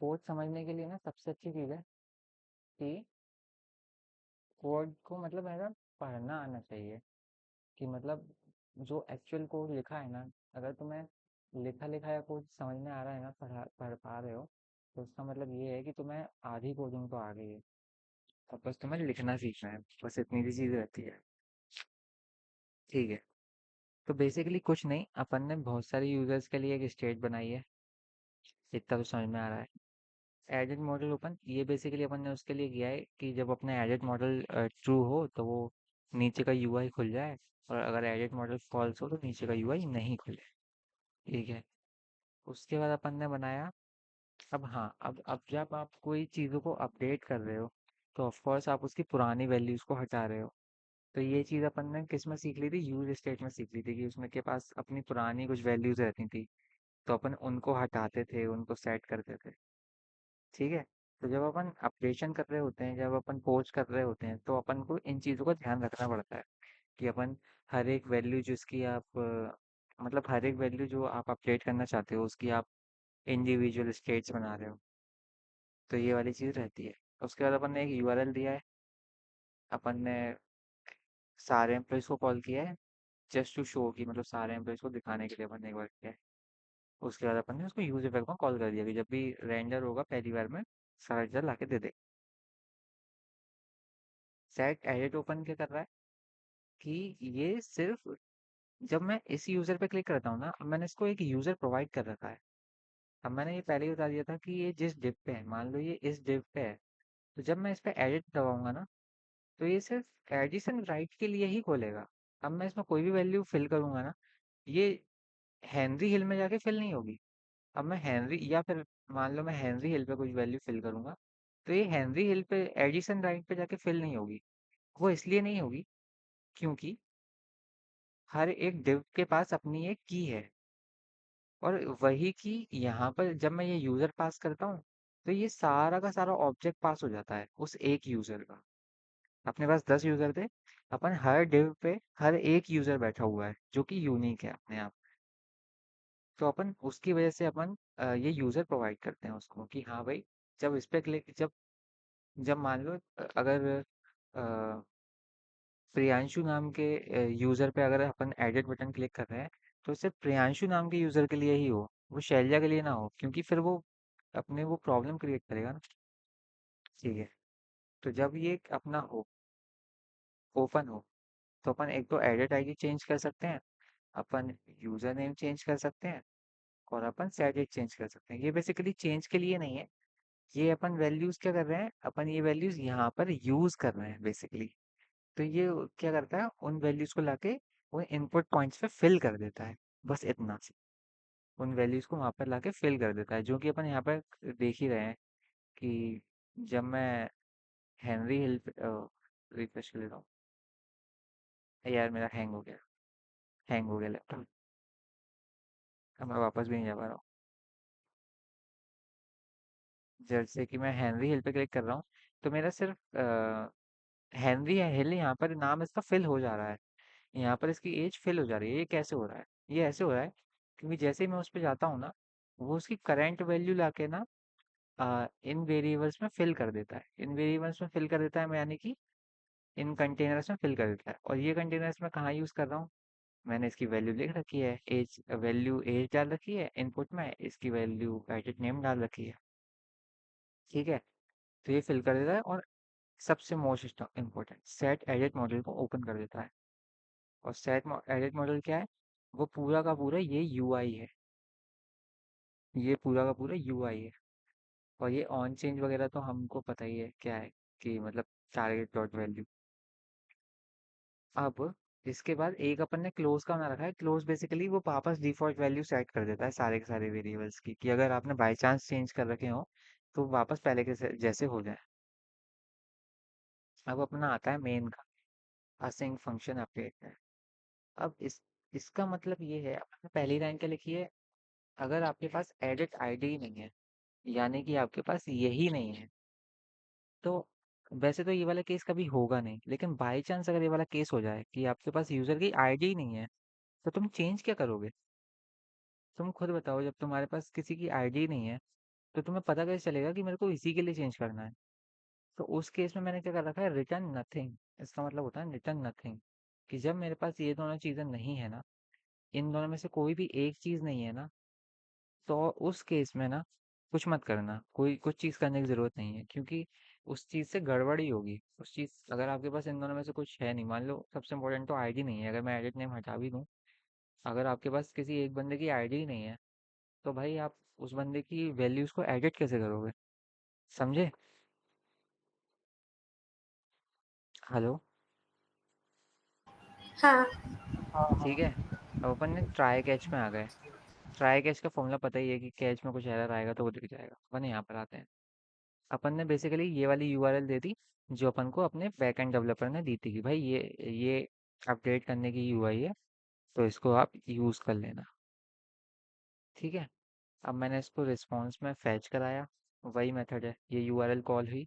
कोड समझने के लिए ना सबसे अच्छी चीज़ है कि कोड को मतलब है ना पढ़ना आना चाहिए, कि मतलब जो एक्चुअल कोड लिखा है ना, अगर तुम्हें लिखा लिखाया कोड समझ में आ रहा है ना, पढ़ पा रहे हो, तो उसका मतलब ये है कि तुम्हें आधी कोडिंग तो आ गई है। अब बस तुम्हें लिखना सीखना है, बस इतनी सी चीज़ रहती है। ठीक है, तो बेसिकली कुछ नहीं, अपन ने बहुत सारे यूजर्स के लिए एक स्टेट बनाई है, इतना तो समझ में आ रहा है। एडिट मॉडल ओपन, ये बेसिकली अपन ने उसके लिए किया है कि जब अपना एडिट मॉडल ट्रू हो तो वो नीचे का यूआई खुल जाए, और अगर एडिट मॉडल फॉल्स हो तो नीचे का यूआई नहीं खुले। ठीक है, उसके बाद अपन ने बनाया, अब हाँ, अब जब आप कोई चीज़ों को अपडेट कर रहे हो तो ऑफ कोर्स आप उसकी पुरानी वैल्यूज़ को हटा रहे हो। तो ये चीज़ अपन ने किस में सीख ली थी, यूज स्टेट में सीख ली थी, कि उसमें के पास अपनी पुरानी कुछ वैल्यूज़ रहती थी, तो अपन उनको हटाते थे, उनको सेट करते थे। ठीक है, तो जब अपन अपडेशन कर रहे होते हैं, जब अपन पोस्ट कर रहे होते हैं, तो अपन को इन चीज़ों का ध्यान रखना पड़ता है कि अपन हर एक वैल्यू जिसकी आप मतलब हर एक वैल्यू जो आप अपडेट करना चाहते हो उसकी आप इंडिविजुअल स्टेट्स बना रहे हो, तो ये वाली चीज़ रहती है। उसके बाद अपन ने एक यूआरएल दिया है, अपन ने सारे एम्प्लॉयज़ को कॉल किया है, जस्ट टू शो कि मतलब सारे एम्प्लॉयज़ को दिखाने के लिए अपन ने एक बार किया है। उसके बाद अपन ने उसको यूज इफेक्ट में कॉल कर दिया कि जब भी रेंडर होगा पहली बार में सारा रिजल्ट लाके दे दे। सेट एडिट ओपन क्या कर रहा है कि ये सिर्फ जब मैं इस यूज़र पे क्लिक करता हूँ ना, अब मैंने इसको एक यूज़र प्रोवाइड कर रखा है। अब मैंने ये पहले ही बता दिया था कि ये जिस डिव पे है, मान लो ये इस डिव पे है, तो जब मैं इस पे एडिट दबाऊंगा ना, तो ये सिर्फ एडिशन राइट के लिए ही खोलेगा। अब मैं इसमें कोई भी वैल्यू फिल करूंगा ना, ये हेनरी हिल में जाके फिल नहीं होगी। अब मैं हेनरी, या फिर मान लो मैं हेनरी हिल पे कुछ वैल्यू फिल करूंगा, तो ये हेनरी हिल पे एडिशन राइट पे जाके फिल नहीं होगी। वो इसलिए नहीं होगी क्योंकि हर एक डिव के पास अपनी एक की है, और वही की यहाँ पर जब मैं ये यूजर पास करता हूँ, तो ये सारा का सारा ऑब्जेक्ट पास हो जाता है उस एक यूजर का। अपने पास 10 यूजर थे, अपन हर डिव पे हर एक यूजर बैठा हुआ है जो कि यूनिक है अपने आप। तो अपन उसकी वजह से अपन ये यूजर प्रोवाइड करते हैं उसको कि हाँ भाई, जब इस पे क्लिक, जब जब मान लो अगर अ, प्रियांशु नाम के यूजर पे अगर अपन एडिट बटन क्लिक कर रहे हैं, तो सिर्फ प्रियांशु नाम के यूजर के लिए ही हो, वो शैलजा के लिए ना हो, क्योंकि फिर वो अपने वो प्रॉब्लम क्रिएट करेगा ना। ठीक है, तो जब ये अपना हो ओपन हो, तो अपन एक तो एडिट आईडी चेंज कर सकते हैं, अपन यूजर नेम चेंज कर सकते हैं, और अपन सेट डेट चेंज कर सकते हैं। ये बेसिकली चेंज के लिए नहीं है, ये अपन वैल्यूज क्या कर रहे हैं, अपन ये वैल्यूज यहाँ पर यूज कर रहे हैं बेसिकली। तो ये क्या करता है, उन वैल्यूज को लाके वो इनपुट पॉइंट्स पे फिल कर देता है, बस इतना सी। उन वैल्यूज को वहां पर लाके फिल कर देता है, जो कि अपन यहाँ पर देख ही रहे हैं कि जब मैं हेनरी हिल रिफ्रेश कर लेता हूँ। यार मेरा हैंग हो गया लैपटॉप। अब मैं वापस भी नहीं जा पा रहा हूँ। जैसे कि मैं हेनरी हिल पे क्लिक कर रहा हूँ, तो मेरा सिर्फ हेनरी हिल यहाँ पर नाम इसका फिल हो जा रहा है। यहाँ पर इसकी एज फिल हो जा रही है। ये कैसे हो रहा है? ये ऐसे हो रहा है क्योंकि जैसे ही मैं उस पर जाता हूँ ना, वो उसकी करंट वैल्यू लाके ना इन वेरिएबल्स में फिल कर देता है। इन वेरिएबल्स में फिल कर देता है, मैं यानी कि इन कंटेनर्स में फिल कर देता है। और ये कंटेनर्स मैं कहाँ यूज़ कर रहा हूँ? मैंने इसकी वैल्यू लिख रखी है, एज वैल्यू एज डाल रखी है इनपुट में, इसकी वैल्यू एडिट नेम डाल रखी है। ठीक है, तो ये फिल कर देता है। और सबसे most important, set edit model को ओपन कर देता है। और सेट एडिट मॉडल क्या है? वो पूरा का पूरा ये यूआई है। ये पूरा का पूरा यूआई है। और ये ऑन चेंज वगैरह तो हमको पता ही है क्या है, कि मतलब टारगेट डॉट वैल्यू। अब इसके बाद एक अपन ने क्लोज का बना रखा है। क्लोज बेसिकली वो वापस डिफॉल्ट वैल्यू सेट कर देता है सारे के सारे वेरिएबल्स की, कि अगर आपने बाई चांस चेंज कर रखे हो तो वापस पहले के जैसे हो जाए। अब अपना आता है मेन का, असिंक फंक्शन अपडेट है। अब इसका मतलब ये है, आपने पहली लाइन क्या लिखी है? अगर आपके पास एडिट आईडी नहीं है, यानी कि आपके पास यही नहीं है, तो वैसे तो ये वाला केस कभी होगा नहीं, लेकिन बाई चांस अगर ये वाला केस हो जाए कि आपके पास यूजर की आईडी ही नहीं है, तो तुम चेंज क्या करोगे? तुम खुद बताओ, जब तुम्हारे पास किसी की आईडी नहीं है तो तुम्हें पता कैसे चलेगा कि मेरे को इसी के लिए चेंज करना है? तो उस केस में मैंने क्या कर रखा है, रिटर्न नथिंग। इसका मतलब होता है रिटर्न नथिंग, कि जब मेरे पास ये दोनों चीजें नहीं है ना, इन दोनों में से कोई भी एक चीज नहीं है ना, तो उस केस में ना कुछ मत करना, कोई कुछ चीज करने की जरूरत नहीं है, क्योंकि उस चीज से गड़बड़ी होगी। उस चीज, अगर आपके पास इन दोनों में से कुछ है नहीं, मान लो सबसे इम्पोर्टेंट तो आईडी नहीं है, अगर मैं एडिट नेम हटा भी दूं, अगर आपके पास किसी एक बंदे की आईडी ही नहीं है, तो भाई आप उस बंदे की वैल्यूज को एडिट कैसे करोगे? समझे? हेलो? हाँ। हाँ ठीक हाँ। है, अब अपन ने ट्राई कैच में आ गए। ट्राई कैच का फॉर्मूला पता ही है कि कैच में कुछ एरर आएगा तो वो दिख जाएगा। अपन यहाँ पर आते हैं। अपन ने बेसिकली ये वाली यूआरएल दे दी, जो अपन को अपने बैकएंड डेवलपर ने दी थी, कि भाई ये अपडेट करने की यूआई है, तो इसको आप यूज़ कर लेना। ठीक है, अब मैंने इसको रिस्पॉन्स में फैच कराया। वही मेथड है, ये यूआरएल कॉल हुई।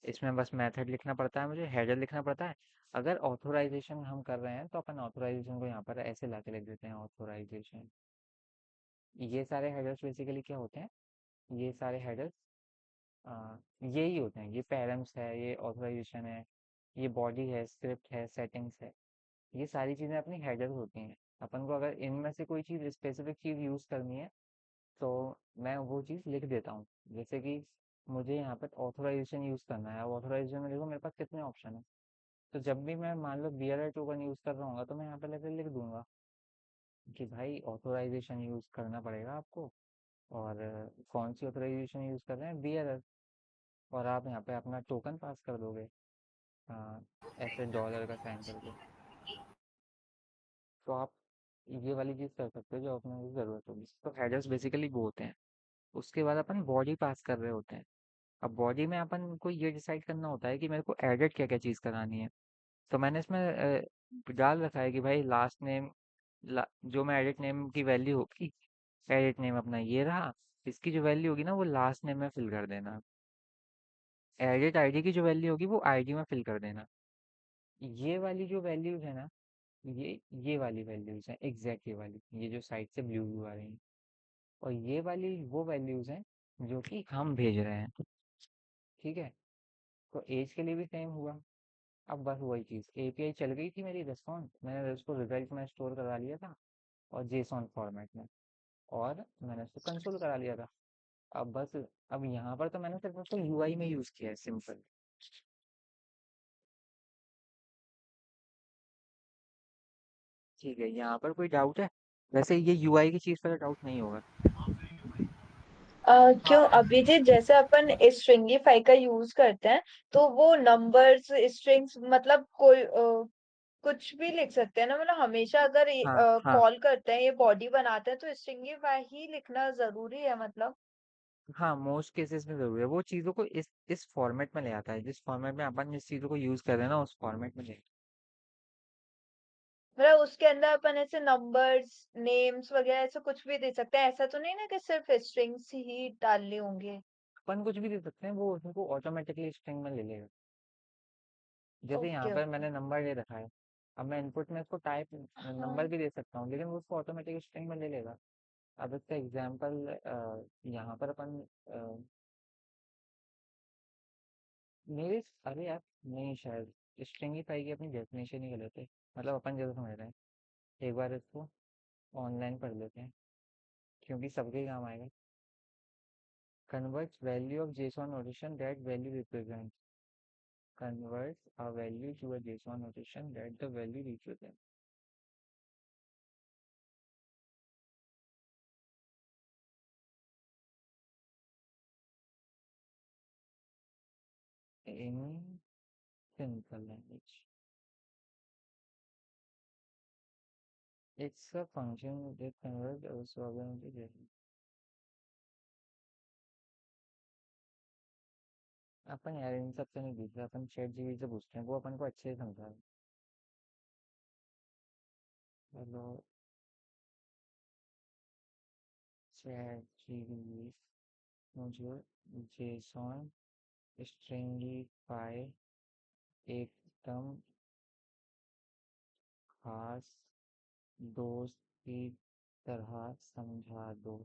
इसमें बस मेथड लिखना पड़ता है, मुझे हेडर लिखना पड़ता है। अगर ऑथोराइजेशन हम कर रहे हैं तो अपन ऑथोराइजेशन को यहाँ पर ऐसे ला के लिख देते हैं, ऑथोराइजेशन। ये सारे हेडर्स बेसिकली क्या होते हैं? ये सारे हेडर्स यही होते हैं। ये पैरम्स है, ये ऑथराइजेशन है, ये बॉडी है, स्क्रिप्ट है, सेटिंग्स है। ये सारी चीज़ें अपनी हेडर्स होती हैं। अपन को अगर इनमें से कोई चीज़, स्पेसिफिक चीज़ यूज़ करनी है, तो मैं वो चीज़ लिख देता हूँ। जैसे कि मुझे यहाँ पर ऑथराइजेशन यूज़ करना है। अब ऑथराइजेशन में देखो मेरे पास कितने ऑप्शन है। तो जब भी मैं मान लो बीआरआई टोकन यूज़ कर रहा हूँ, तो मैं यहाँ पर ऐसे लिख दूंगा कि भाई ऑथोराइजेशन यूज़ करना पड़ेगा आपको। और कौन सी ऑथराइजेशन यूज़ कर रहे हैं? बीआरएल। और आप यहाँ पे अपना टोकन पास कर दोगे, ऐसे डॉलर का साइन करके। तो आप ये वाली चीज़ कर सकते हो जो अपने ज़रूरत होगी। तो हेडर्स बेसिकली वो होते हैं। उसके बाद अपन बॉडी पास कर रहे होते हैं। अब बॉडी में अपन को ये डिसाइड करना होता है कि मेरे को एडिट क्या क्या चीज़ करानी है। तो मैंने इसमें डाल रखा है कि भाई लास्ट नेम, जो मैं एडिट नेम की वैल्यू होगी, एडिट नेम अपना ये रहा, इसकी जो वैल्यू होगी ना वो लास्ट नेम में फिल कर देना। एडिट आईडी की जो वैल्यू होगी वो आईडी में फिल कर देना। ये वाली जो वैल्यूज है ना, ये वाली वैल्यूज हैं, एग्जैक्ट ये वाली, ये जो साइड से ब्लू ब्लू आ रही हैं। और ये वाली वो वैल्यूज हैं जो कि हम भेज रहे हैं। ठीक है, तो एज के लिए भी सेम हुआ। अब बस वही चीज़, एपीआई चल गई थी मेरी रिस्पॉन्स, मैंने उसको रिजल्ट में स्टोर करा लिया था और जेसॉन फॉर्मेट में, और मैंने उसको कंसोल करा लिया था। अब बस, अब यहाँ पर तो मैंने सिर्फ उसको यूआई में यूज़ किया है, सिंपल। ठीक है, यहाँ पर कोई डाउट है? वैसे ये यूआई की चीज़ पर डाउट नहीं होगा। क्यों हाँ अभिजीत, जैसे अपन स्ट्रिंगीफाई का यूज करते हैं तो वो नंबर्स स्ट्रिंग्स मतलब कोई कुछ भी लिख सकते हैं ना, मतलब हमेशा अगर हाँ हाँ कॉल करते हैं, ये बॉडी बनाते हैं तो स्ट्रिंगीफाई ही लिखना जरूरी है मतलब। हाँ, मोस्ट केसेस में जरूर है, वो चीज़ों को इस फॉर्मेट में ले आता है, जिस फॉर्मेट में अपन जिस चीज़ों को यूज कर रहे हैं ना उस फॉर्मेट में ले। मतलब उसके अंदर अपन ऐसे नंबर्स नेम्स वगैरह ऐसे कुछ भी दे सकते हैं, ऐसा तो नहीं ना कि सिर्फ स्ट्रिंग्स ही डालने होंगे। अपन कुछ भी दे सकते हैं, वो उसको ऑटोमेटिकली स्ट्रिंग में ले लेगा। जैसे यहाँ ओके पर ओके। मैंने नंबर ले रखा है, अब मैं इनपुट में इसको टाइप नंबर हाँ भी दे सकता हूँ, लेकिन वो उसको ऑटोमेटिक स्ट्रिंग में ले लेगा। अब इसका एग्जाम्पल यहाँ पर अपन मेरे अरे यार नहीं, शायद स्ट्रिंगीफाई की अपनी डेफिनेशन ही गलत है, मतलब अपन जैसा समझ रहे हैं। एक बार इसको ऑनलाइन पढ़ लेते हैं, क्योंकि सबके काम आएगा। Converts value of JSON notation that value represents. Converts a value to a JSON notation that the value represents. In simple language, it's a function that converts a slogan into JSON. अपन यार इन सब से नहीं पूछ रहे, अपन चैट जीपीटी से पूछते हैं, वो अपन को अच्छे से समझा रहा है। हेलो चैट जीपीटी, मुझे जेसॉन स्ट्रिंगीफाई एकदम खास दोस्त की तरह समझा दो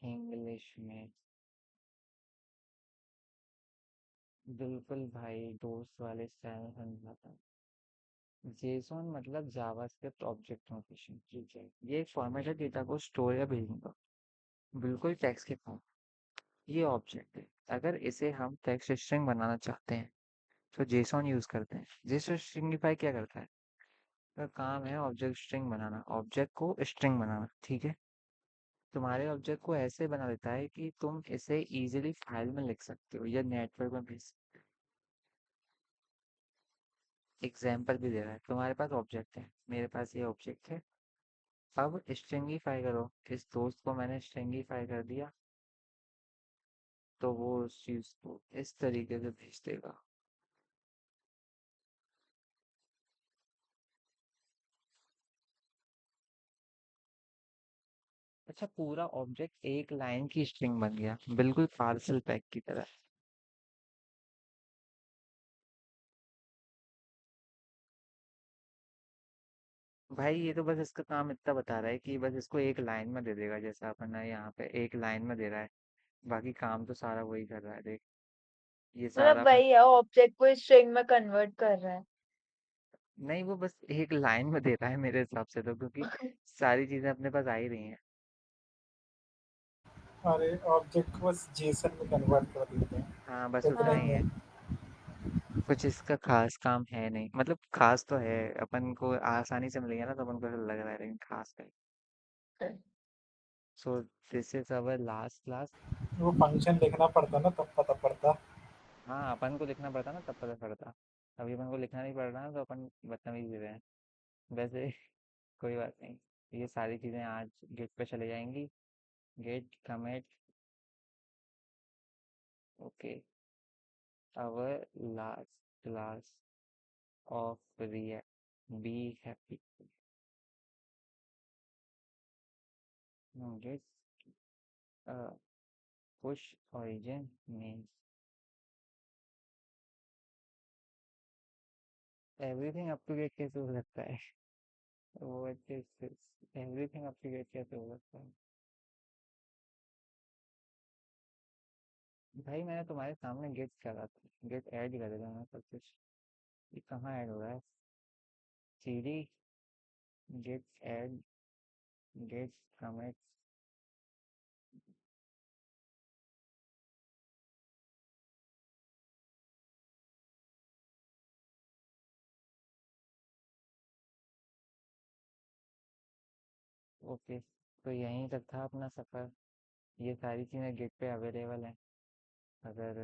इंग्लिश में। बिल्कुल भाई, दोस्त वाले स्टाइल में समझाता हूँ। जेसॉन मतलब जावास्क्रिप्ट ऑब्जेक्ट नोटेशन, ठीक है, ये एक फॉर्मेट है डेटा को स्टोर या भेजने का, बिल्कुल टेक्स्ट के फॉर्म। ये ऑब्जेक्ट है, अगर इसे हम टेक्स्ट स्ट्रिंग बनाना चाहते हैं तो जेसॉन यूज करते हैं। जेसॉन स्ट्रिंगिफाई क्या करता है, का काम है ऑब्जेक्ट स्ट्रिंग बनाना, ऑब्जेक्ट को स्ट्रिंग बनाना, ठीक है। तुम्हारे ऑब्जेक्ट को ऐसे बना देता है कि तुम इसे इजीली फाइल में लिख सकते हो या नेटवर्क में भेज सकते हो। एग्जाम्पल भी दे रहा है, तुम्हारे पास ऑब्जेक्ट है, मेरे पास ये ऑब्जेक्ट है। अब स्ट्रिंगीफाई करो, इस दोस्त को मैंने स्ट्रिंगीफाई कर दिया, तो वो उस चीज को इस तरीके से भेज देगा। अच्छा, पूरा ऑब्जेक्ट एक लाइन की स्ट्रिंग बन गया, बिल्कुल पार्सल पैक की तरह। भाई ये तो बस इसका काम इतना बता रहा है कि बस इसको एक लाइन में दे देगा, जैसा अपन ने यहाँ पे एक लाइन में दे रहा है, बाकी काम तो सारा वही कर रहा है, देख ये सारा मतलब अपन। वही है, ऑब्जेक्ट को स्ट्रिंग में कन्वर्ट कर रहा नहीं, वो बस एक लाइन में दे रहा है मेरे हिसाब से तो, क्योंकि है। सारी चीजें अपने पास आ ही रही हैं। अरे ऑब्जेक्ट को बस जेसन में कन्वर्ट कर देते हैं, हाँ, बस इतना उतना ही ही है। है, कुछ इसका खास काम है नहीं, मतलब खास तो है, अपन को आसानी से मिलेगा ना तो अपन को ऐसा लग रहा है, लेकिन खास है। So this is our last class. वो फंक्शन लिखना पड़ता ना तब पता पड़ता। हाँ, अपन को लिखना पड़ता ना तब पता पड़ता, अभी अपन को लिखना नहीं पड़ रहा ना तो अपन बदतमीज दे रहे हैं। वैसे कोई बात नहीं, ये सारी चीज़ें आज गेट पे चले जाएंगी। Git commit, okay, our last class of React, be happy. Git push origin means everything up to date कैसे हो सकता है? What is this, everything up to date कैसे हो सकता है? भाई मैंने तुम्हारे सामने गेट करा था, गेट ऐड कर दिया मैंने सब कुछ, ये कहाँ ऐड हो रहा है? CD, git add, git commit. Okay, तो यहीं तक था अपना सफ़र। ये सारी चीज़ें गिट पे अवेलेबल हैं। अगर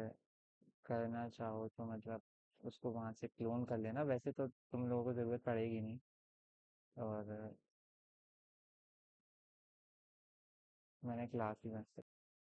करना चाहो तो मतलब उसको वहाँ से क्लोन कर लेना, वैसे तो तुम लोगों को ज़रूरत पड़ेगी नहीं। और मैंने क्लास ही बस